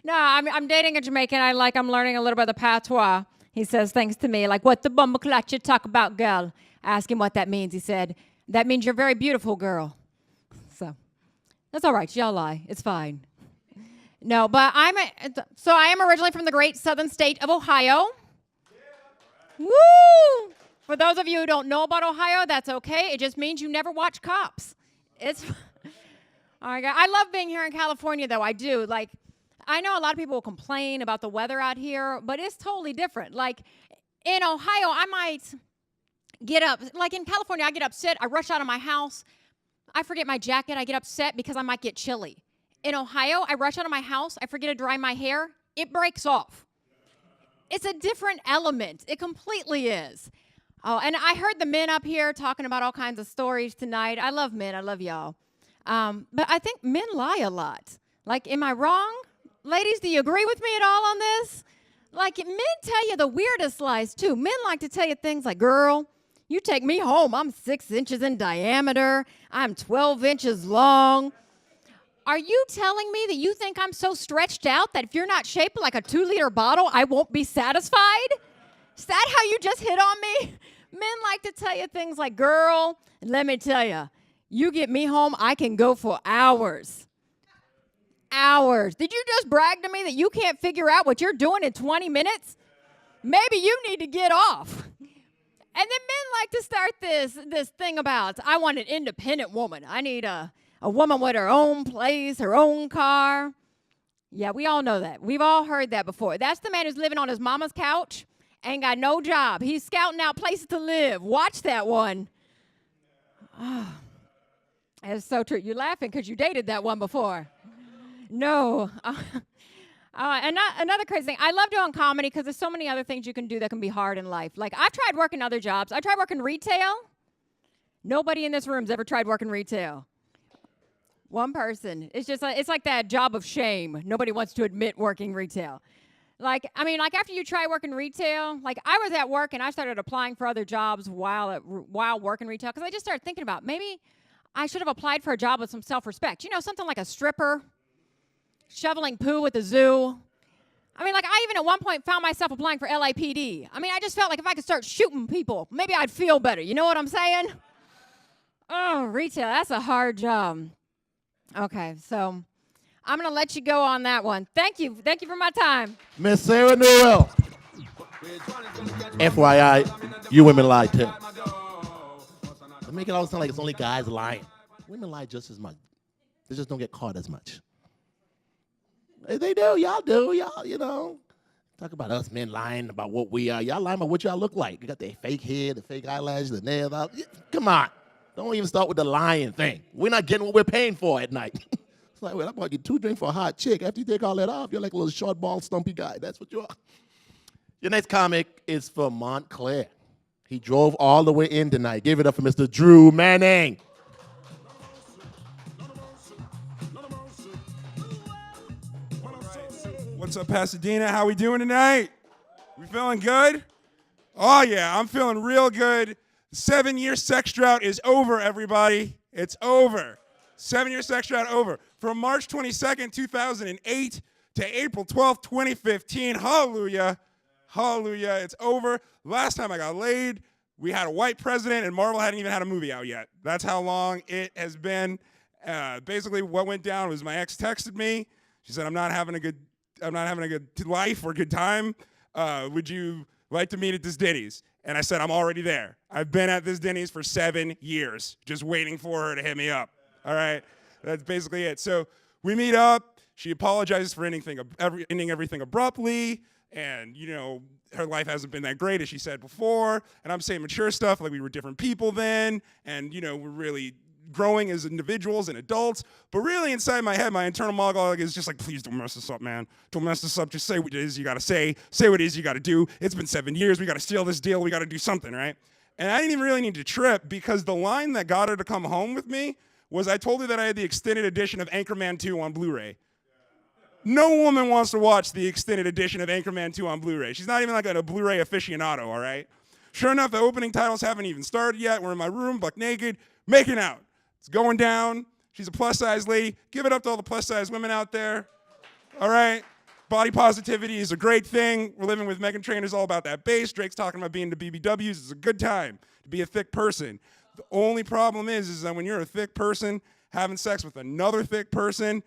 No, I'm dating a Jamaican. I'm learning a little bit of the patois. He says things to me like, "What the bumble-clat you talk about, girl?" I asked him what that means. He said, "That means you're very beautiful, girl." So that's all right. Y'all lie. It's fine. No, but I am originally from the great southern state of Ohio. Woo! For those of you who don't know about Ohio, that's okay. It just means you never watch Cops. It's oh my God. I love being here in California, though. I do. I know a lot of people will complain about the weather out here, but it's totally different. Like in Ohio, I might get up. Like in California, I get upset. I rush out of my house. I forget my jacket. I get upset because I might get chilly. In Ohio, I rush out of my house. I forget to dry my hair. It breaks off. It's a different element. It completely is. Oh, and I heard the men up here talking about all kinds of stories tonight. I love men. I love y'all. But I think men lie a lot. Like, am I wrong? Ladies, do you agree with me at all on this? Like, men tell you the weirdest lies, too. Men like to tell you things like, girl, you take me home. I'm 6 inches in diameter. I'm 12 inches long. Are you telling me that you think I'm so stretched out that if you're not shaped like a 2-liter bottle, I won't be satisfied? Is that how you just hit on me? Men like to tell you things like, girl, let me tell you, you get me home, I can go for hours. Hours. Did you just brag to me that you can't figure out what you're doing in 20 minutes? Maybe you need to get off. And then men like to start this thing about, I want an independent woman. I need a woman with her own place, her own car. Yeah, we all know that. We've all heard that before. That's the man who's living on his mama's couch, ain't got no job. He's scouting out places to live. Watch that one. Oh, that's so true. You're laughing because you dated that one before. No. Another crazy thing. I love doing comedy because there's so many other things you can do that can be hard in life. Like, I've tried working other jobs. I tried working retail. Nobody in this room's ever tried working retail. One person. It's just it's like that job of shame. Nobody wants to admit working retail. Like after you try working retail, like I was at work and I started applying for other jobs while working retail because I just started thinking about maybe I should have applied for a job with some self-respect. You know, something like a stripper, shoveling poo at the zoo. I mean, like, I even at one point found myself applying for LAPD. I mean, I just felt like if I could start shooting people, maybe I'd feel better. You know what I'm saying? Oh, retail, that's a hard job. Okay, so I'm going to let you go on that one. Thank you. Thank you for my time. Miss Sarah Newell. FYI, you women lie too. They make it all sound like it's only guys lying. Women lie just as much. They just don't get caught as much. They do. Y'all do. Y'all, you know. Talk about us men lying about what we are. Y'all lying about what y'all look like. You got the fake hair, the fake eyelashes, the nails out. Come on. Don't even start with the lying thing. We're not getting what we're paying for at night. It's like, well, I bought you 2 drinks for a hot chick. After you take all that off, you're like a little short, bald, stumpy guy. That's what you are. Your next comic is from Montclair. He drove all the way in tonight. Give it up for Mr. Drew Manning. What's up, Pasadena? How we doing tonight? We feeling good? Oh, yeah, I'm feeling real good. 7-year sex drought is over, everybody. It's over. 7-year sex drought over. From March 22nd, 2008 to April 12th, 2015. Hallelujah. Hallelujah. It's over. Last time I got laid, we had a white president, and Marvel hadn't even had a movie out yet. That's how long it has been. Basically, what went down was my ex texted me. She said, I'm not having a good life or good time. Would you like to meet at this Denny's? And I said, I'm already there. I've been at this Denny's for 7 years, just waiting for her to hit me up. All right? That's basically it. So we meet up. She apologizes for ending everything abruptly. And, you know, her life hasn't been that great, as she said before. And I'm saying mature stuff, like we were different people then. And, you know, we're really growing as individuals and adults. But really inside my head, my internal monologue is just like, please don't mess this up, man. Don't mess this up. Just say what it is you got to say. Say what it is you got to do. It's been 7 years. We got to seal this deal. We got to do something, right? And I didn't even really need to trip, because the line that got her to come home with me was I told her that I had the extended edition of Anchorman 2 on Blu-ray. No woman wants to watch the extended edition of Anchorman 2 on Blu-ray. She's not even like a Blu-ray aficionado, all right? Sure enough, the opening titles haven't even started yet. We're in my room, buck naked, making out. It's going down. She's a plus-size lady. Give it up to all the plus-size women out there, all right? Body positivity is a great thing. We're living with Meghan Trainor's all about that bass. Drake's talking about being to BBWs. It's a good time to be a thick person. The only problem is that when you're a thick person, having sex with another thick person,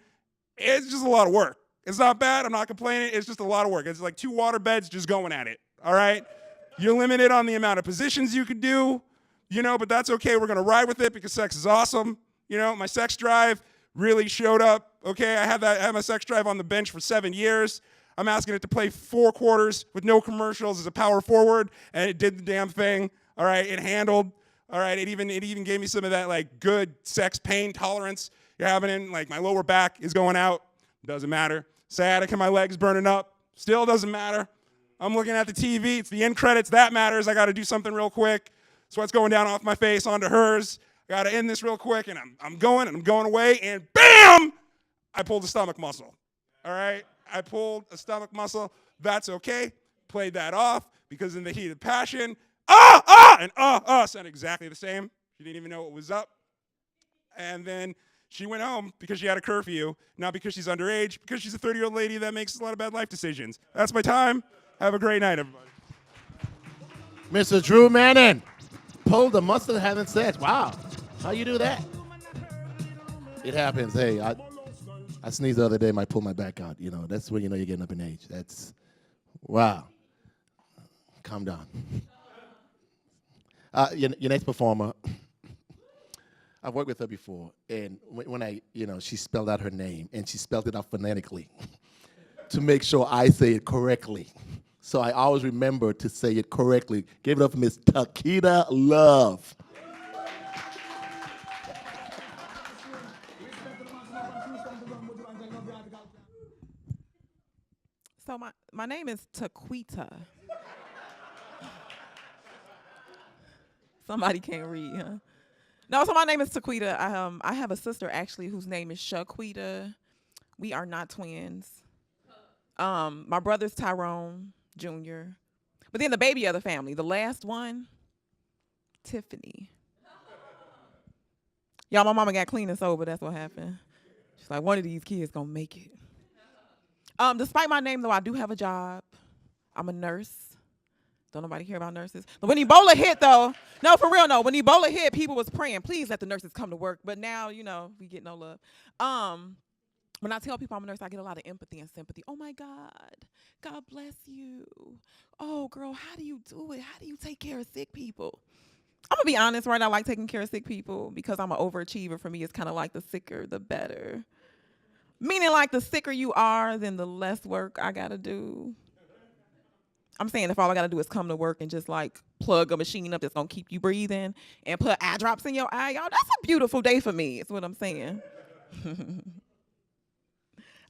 it's just a lot of work. It's not bad. I'm not complaining. It's just a lot of work. It's like 2 water beds just going at it, all right? You're limited on the amount of positions you could do, you know, but that's okay. We're going to ride with it because sex is awesome. You know, my sex drive really showed up, okay? I had my sex drive on the bench for 7 years. I'm asking it to play 4 quarters with no commercials as a power forward, and it did the damn thing, all right? It handled, all right? It even gave me some of that, like, good sex pain tolerance you're having in, like, my lower back is going out. Doesn't matter. Sciatica in my legs burning up. Still doesn't matter. I'm looking at the TV. It's the end credits. That matters. I got to do something real quick. Sweat's going down off my face onto hers. I got to end this real quick, and I'm going away, and BAM! I pulled a stomach muscle. All right? I pulled a stomach muscle. That's okay. Played that off, because in the heat of passion, and sounded exactly the same. She didn't even know what was up. And then she went home because she had a curfew, not because she's underage, because she's a 30-year-old lady that makes a lot of bad life decisions. That's my time. Have a great night, everybody. Mr. Drew Manning. Pulled the muscle having sex. Wow. How you do that? It happens. Hey, I sneezed the other day, might pull my back out. You know, that's when you know you're getting up in age. That's, wow. Calm down. Your next performer, I've worked with her before, and when she spelled out her name, and she spelled it out phonetically to make sure I say it correctly. So I always remember to say it correctly. Give it up for Miss Takeda Love. So my name is Taquita. Somebody can't read, huh? No, so my name is Taquita. I have a sister, actually, whose name is Shaquita. We are not twins. My brother's Tyrone Jr. But then the baby of the family, the last one, Tiffany. Y'all, my mama got clean and sober. That's what happened. She's like, one of these kids gonna make it. Despite my name, though, I do have a job. I'm a nurse. Don't nobody hear about nurses. But when Ebola hit, though, no, for real, no. When Ebola hit, people was praying, please let the nurses come to work. But now, we get no love. When I tell people I'm a nurse, I get a lot of empathy and sympathy. Oh, my God. God bless you. Oh, girl, how do you do it? How do you take care of sick people? I'm going to be honest, right? I like taking care of sick people because I'm an overachiever. For me, it's kind of like the sicker, the better. Meaning like the sicker you are, then the less work I got to do. I'm saying if all I got to do is come to work and just like plug a machine up that's going to keep you breathing and put eye drops in your eye, y'all, that's a beautiful day for me, is what I'm saying.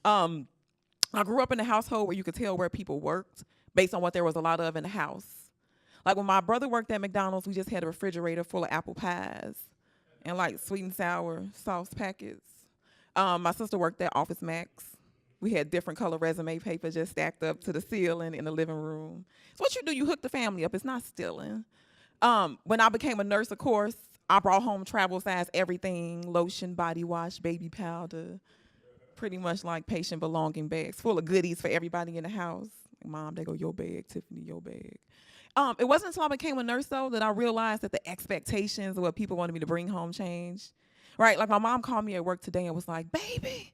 I grew up in a household where you could tell where people worked based on what there was a lot of in the house. Like when my brother worked at McDonald's, we just had a refrigerator full of apple pies and like sweet and sour sauce packets. My sister worked at Office Max. We had different color resume paper just stacked up to the ceiling in the living room. So what you do, you hook the family up. It's not stealing. When I became a nurse, of course, I brought home travel size everything, lotion, body wash, baby powder, pretty much like patient belonging bags full of goodies for everybody in the house. Mom, there go your bag, Tiffany, your bag. It wasn't until I became a nurse, though, that I realized that the expectations of what people wanted me to bring home changed. Right, like my mom called me at work today and was like, baby,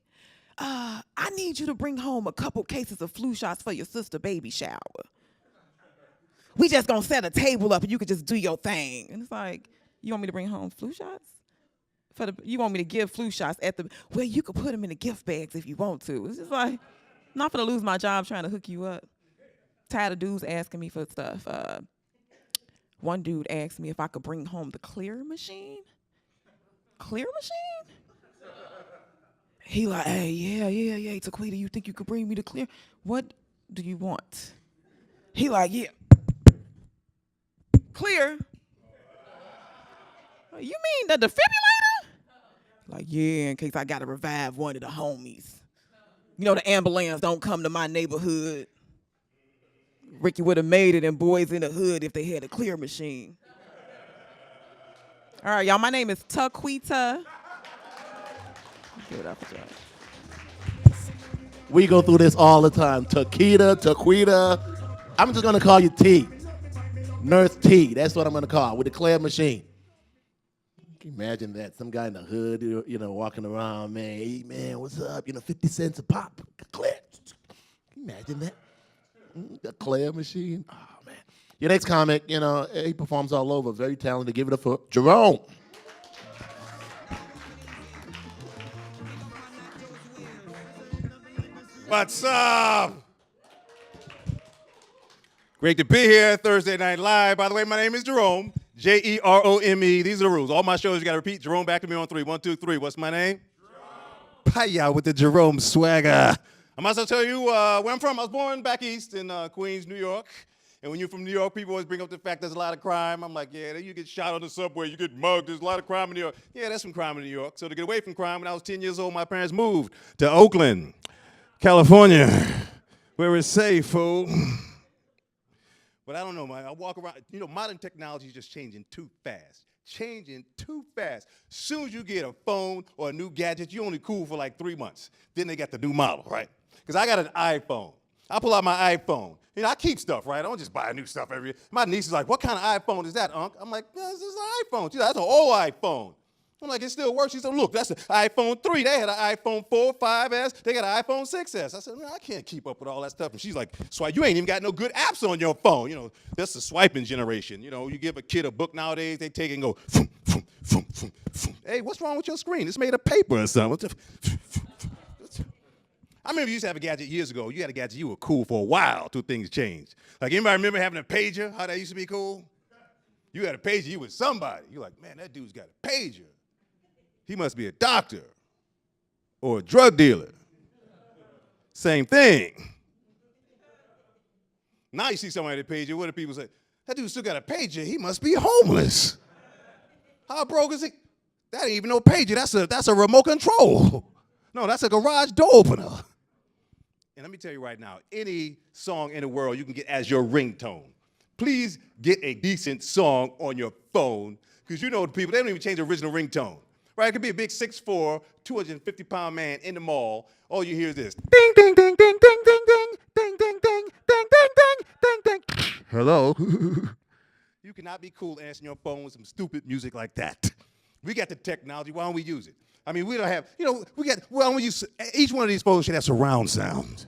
I need you to bring home a couple cases of flu shots for your sister baby shower. We just gonna set a table up and you could just do your thing. And it's like, you want me to bring home flu shots? You want me to give flu shots well, you could put them in the gift bags if you want to. It's just like, I'm not gonna lose my job trying to hook you up. Tired of dudes asking me for stuff. One dude asked me if I could bring home the clear machine. Clear machine? He like, hey, yeah, Taquita, you think you could bring me the clear? What do you want? He like, yeah. Clear? You mean the defibrillator? Like, yeah, in case I gotta revive one of the homies. You know the ambulance don't come to my neighborhood. Ricky would have made it and boys in the hood if they had a clear machine. All right, y'all, my name is Taquita. Give it up for y'all. We go through this all the time. Taquita. I'm just gonna call you T. Nurse T. That's what I'm gonna call with the clear machine. Can you imagine that? Some guy in the hood, walking around, man. Hey, man, what's up? 50 cents a pop. Clear. Can you imagine that? The clear machine. Oh, man. Your next comic, he performs all over. Very talented. Give it up for Jerome. What's up? Great to be here, Thursday Night Live. By the way, my name is Jerome, Jerome. These are the rules. All my shows, you got to repeat. Jerome, back to me on 3. 1, 2, 3. What's my name? Jerome. Paya with the Jerome swagger. I must tell you where I'm from. I was born back east in Queens, New York. And when you're from New York, people always bring up the fact there's a lot of crime. I'm like, yeah, you get shot on the subway, you get mugged, there's a lot of crime in New York. Yeah, there's some crime in New York. So to get away from crime, when I was 10 years old, my parents moved to Oakland, California, where it's safe, fool. But I don't know, man. I walk around, modern technology is just changing too fast. Changing too fast. As soon as you get a phone or a new gadget, you're only cool for like 3 months. Then they got the new model, right? Because I got an iPhone. I pull out my iPhone. I keep stuff, right? I don't just buy new stuff every year. My niece is like, what kind of iPhone is that, Unc? I'm like, this is an iPhone. She's like, that's an old iPhone. I'm like, it still works. She said, look, that's an iPhone 3. They had an iPhone 4, 5S. They got an iPhone 6S. I said, man, I can't keep up with all that stuff. And she's like, swipe. You ain't even got no good apps on your phone. That's the swiping generation. You give a kid a book nowadays, they take it and go, foom, foom, foom, foom, foom. Hey, what's wrong with your screen? It's made of paper or something. I remember you used to have a gadget years ago. You had a gadget, you were cool for a while till things changed. Like, anybody remember having a pager, how that used to be cool? You had a pager, you was somebody. You're like, man, that dude's got a pager. He must be a doctor or a drug dealer. Same thing. Now you see somebody at a pager, what do people say? That dude still got a pager, he must be homeless. How broke is he? That ain't even no pager, that's a remote control. No, that's a garage door opener. And let me tell you right now, any song in the world you can get as your ringtone. Please get a decent song on your phone, because the people, they don't even change the original ringtone. Right? It could be a big 6'4", 250-pound man in the mall. All you hear is this. Ding, ding, ding, ding, ding, Hello? You cannot be cool answering your phone with some stupid music like that. We got the technology, why don't we use it? I mean, we don't have, why don't we use, each one of these phones should have surround sound.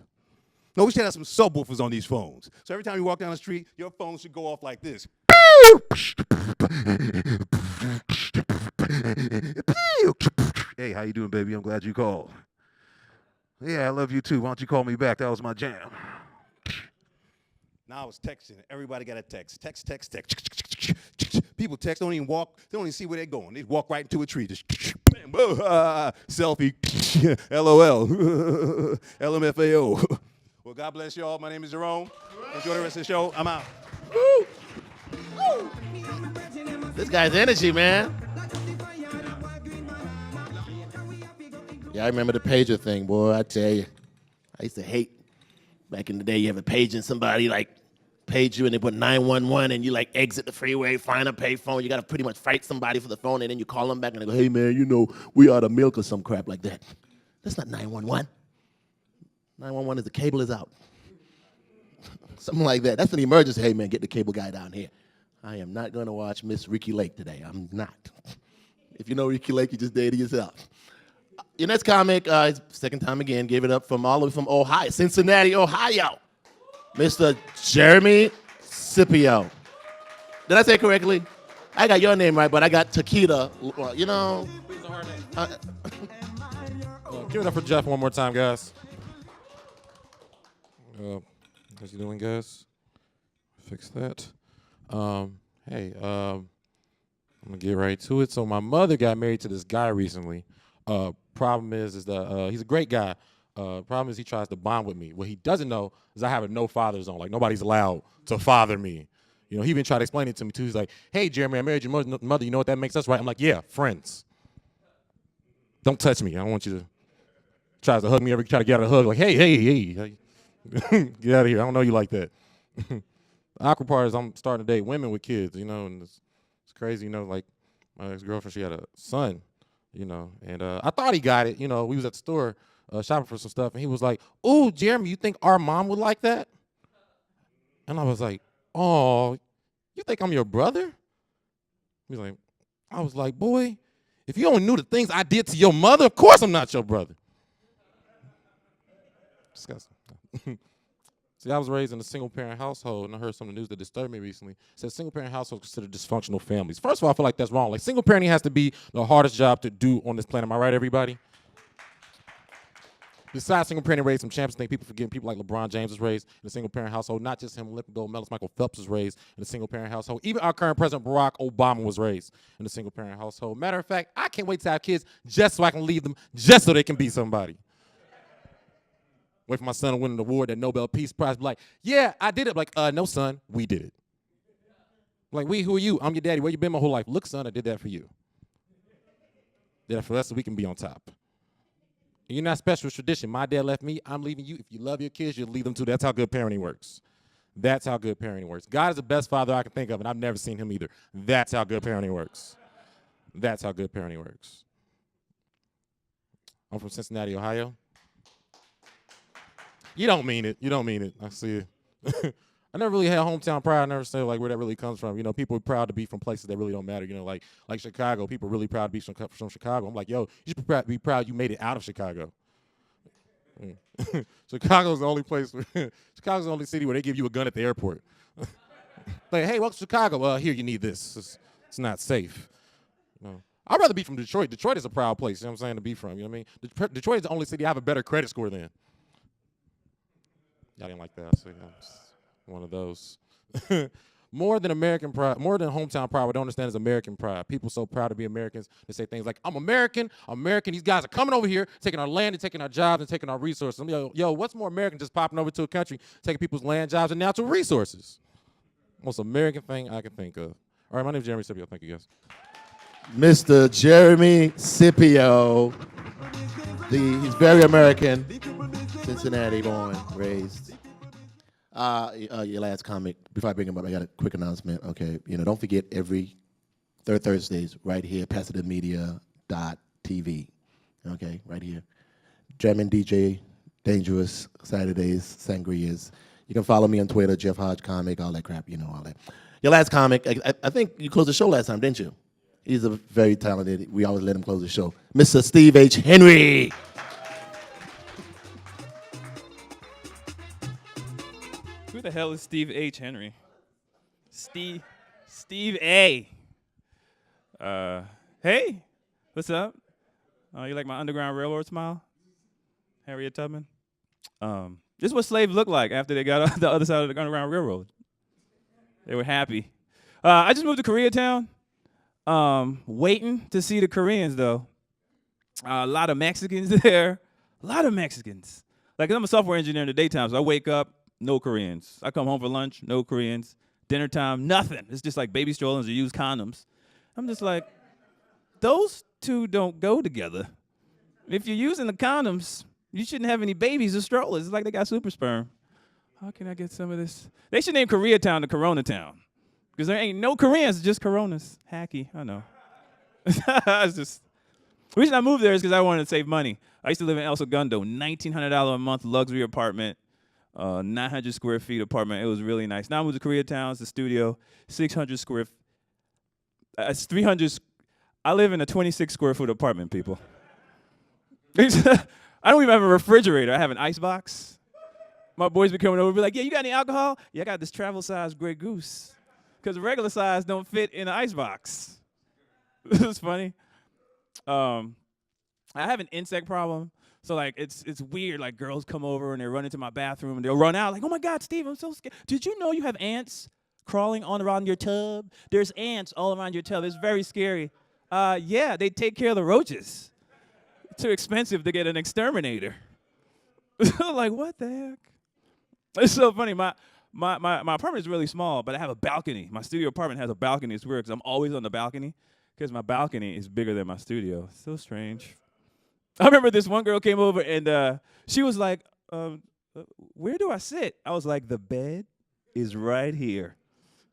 No, we should have some subwoofers on these phones. So every time you walk down the street, your phone should go off like this. Hey, how you doing, baby? I'm glad you called. Yeah, I love you too. Why don't you call me back? That was my jam. Now I was texting. Everybody got a text. Text. People text, don't even walk. They don't even see where they're going. They walk right into a tree. Just bam, selfie. LOL. LMFAO. Well, God bless y'all. My name is Jerome. Enjoy the rest of the show. I'm out. This guy's energy, man. Yeah, I remember the pager thing, boy. I tell you, I used to hate back in the day. You have a page and somebody like page you and they put 911 and you like exit the freeway, find a payphone. You got to pretty much fight somebody for the phone and then you call them back and they go, hey man, we out of milk or some crap like that. That's not 911. 911 is the cable is out. Something like that. That's an emergency. Hey man, get the cable guy down here. I am not going to watch Miss Ricky Lake today. I'm not. If you know Ricky Lake, you just dated yourself. Your next comic, second time again, gave it up from all the way from Ohio, Cincinnati, Ohio, Mr. Jeremy Scipio. Did I say it correctly? I got your name right, but I got Takita. Give it up for Jeff one more time, guys. How's you doing, guys? Fix that. Hey, I'm gonna get right to it. So my mother got married to this guy recently. Problem is that he's a great guy. Problem is he tries to bond with me. What he doesn't know is I have a no father zone. Like nobody's allowed to father me. He even tried to explain it to me too. He's like, "Hey, Jeremy, I married your mother. You know what that makes us, right?" I'm like, "Yeah, friends. Don't touch me. I don't want you to." Tries to hug me every try to get out of the hug. Like, hey, get out of here. I don't know you like that. The awkward part is I'm starting to date women with kids. And it's crazy. Like my ex-girlfriend, she had a son. And I thought he got it. We was at the store shopping for some stuff, and he was like, "Oh, Jeremy, you think our mom would like that?" And I was like, "Oh, you think I'm your brother?" I was like, "Boy, if you only knew the things I did to your mother, of course I'm not your brother." Disgusting. See, I was raised in a single-parent household, and I heard some of the news that disturbed me recently. It said single-parent households considered dysfunctional families. First of all, I feel like that's wrong. Like, single-parenting has to be the hardest job to do on this planet. Am I right, everybody? Besides single-parenting raised some champions, I think people forgetting people like LeBron James was raised in a single-parent household. Not just him, Olympic gold medalist Michael Phelps was raised in a single-parent household. Even our current president, Barack Obama, was raised in a single-parent household. Matter of fact, I can't wait to have kids just so I can leave them, just so they can be somebody. Wait for my son to win an award, that Nobel Peace Prize. Be like, yeah, I did it. Like, no, son, we did it. Like, who are you? I'm your daddy. Where you been my whole life? Look, son, I did that for you. Did that for us so we can be on top. And you're not special. It's tradition. My dad left me. I'm leaving you. If you love your kids, you'll leave them too. That's how good parenting works. That's how good parenting works. God is the best father I can think of, and I've never seen him either. That's how good parenting works. That's how good parenting works. I'm from Cincinnati, Ohio. You don't mean it. You don't mean it. I see it. I never really had hometown pride. I never say like where that really comes from. People are proud to be from places that really don't matter. Like Chicago. People are really proud to be from Chicago. I'm like, yo, you should be proud you made it out of Chicago. Chicago's the only place. Chicago's the only city where they give you a gun at the airport. Like, hey, welcome to Chicago. Here, you need this. It's not safe. I'd rather be from Detroit. Detroit is a proud place. You know what I'm saying, to be from. You know what I mean? Detroit is the only city I have a better credit score than. Y'all didn't like that. So, one of those. More than American pride, more than hometown pride, what I don't understand is American pride. People so proud to be Americans. They say things like, I'm American. These guys are coming over here, taking our land and taking our jobs and taking our resources. Yo, what's more American just popping over to a country, taking people's land, jobs, and natural resources? Most American thing I can think of. All right, my name is Jeremy Scipio. Thank you, guys. Mr. Jeremy Scipio. He's very American. Cincinnati born, raised. Your last comic. Before I bring him up, I got a quick announcement. Okay, don't forget every third Thursdays right here, PasadenaMedia.tv. Okay, right here. Jam and DJ, Dangerous Saturdays, Sangrias. You can follow me on Twitter, Jeff Hodge Comic, all that crap, you know, all that. Your last comic, I think you closed the show last time, didn't you? He's a very talented, we always let him close the show. Mr. Steve H. Henry. Who the hell is Steve H. Henry? Steve A. Hey, what's up? You like my Underground Railroad smile? Harriet Tubman? This is what slaves looked like after they got on the other side of the Underground Railroad. They were happy. I just moved to Koreatown. Waiting to see the Koreans, though. A lot of Mexicans there. A lot of Mexicans. Like, I'm a software engineer in the daytime, so I wake up, no Koreans. I come home for lunch, no Koreans. Dinner time, nothing. It's just like baby strollers or used condoms. I'm just like, those two don't go together. If you're using the condoms, you shouldn't have any babies or strollers. It's like they got super sperm. How can I get some of this? They should name Koreatown the Corona Town. Because there ain't no Koreans, just Coronas. Hacky, I know. It's just, the reason I moved there is because I wanted to save money. I used to live in El Segundo, $1,900 a month luxury apartment, 900 square feet apartment. It was really nice. Now I moved to Koreatown, it's a studio, 600 square, it's 300, I live in a 26 square foot apartment, people. I don't even have a refrigerator. I have an ice box. My boys be coming over and be like, yeah, you got any alcohol? Yeah, I got this travel size Grey Goose. Because the regular size don't fit in an ice box. This is funny. I have an insect problem. So, like, it's weird. Like, girls come over and they run into my bathroom and they'll run out. Like, oh, my God, Steve, I'm so scared. Did you know you have ants crawling on around your tub? There's ants all around your tub. It's very scary. Yeah, they take care of the roaches. Too expensive to get an exterminator. Like, what the heck? It's so funny. My apartment is really small, but I have a balcony. My studio apartment has a balcony. It's weird because I'm always on the balcony because my balcony is bigger than my studio. It's so strange. I remember this one girl came over and she was like, where do I sit? I was like, the bed is right here.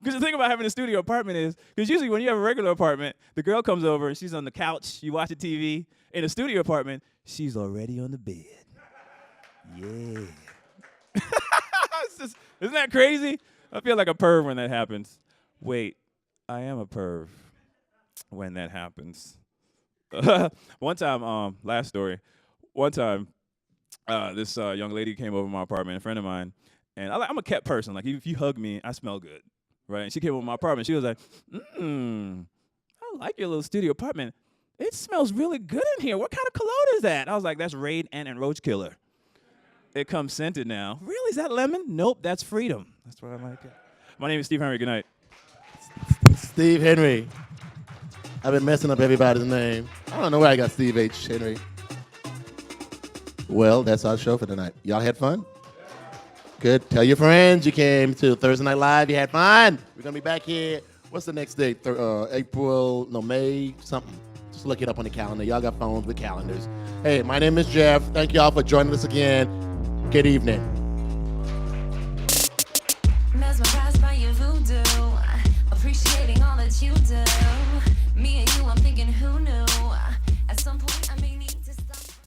Because the thing about having a studio apartment is, because usually when you have a regular apartment, the girl comes over and she's on the couch, you watch the TV. In a studio apartment, she's already on the bed. Yeah. Isn't that crazy? I feel like a perv when that happens. Wait, I am a perv when that happens. One time, last story. One time, this young lady came over to my apartment, a friend of mine, and I'm a kept person. Like, if you hug me, I smell good, right? And she came over to my apartment. She was like, I like your little studio apartment. It smells really good in here. What kind of cologne is that? I was like, that's Raid, Ant, and Roach Killer. It comes scented now. Really? Is that lemon? Nope, that's Freedom. That's why I like it. My name is Steve Henry. Good night. Steve Henry. I've been messing up everybody's name. I don't know where I got Steve H. Henry. Well, that's our show for tonight. Y'all had fun? Good. Tell your friends you came to Thursday Night Live. You had fun. We're going to be back here. What's the next date? May something. Just look it up on the calendar. Y'all got phones with calendars. Hey, my name is Jeff. Thank y'all for joining us again. Good evening.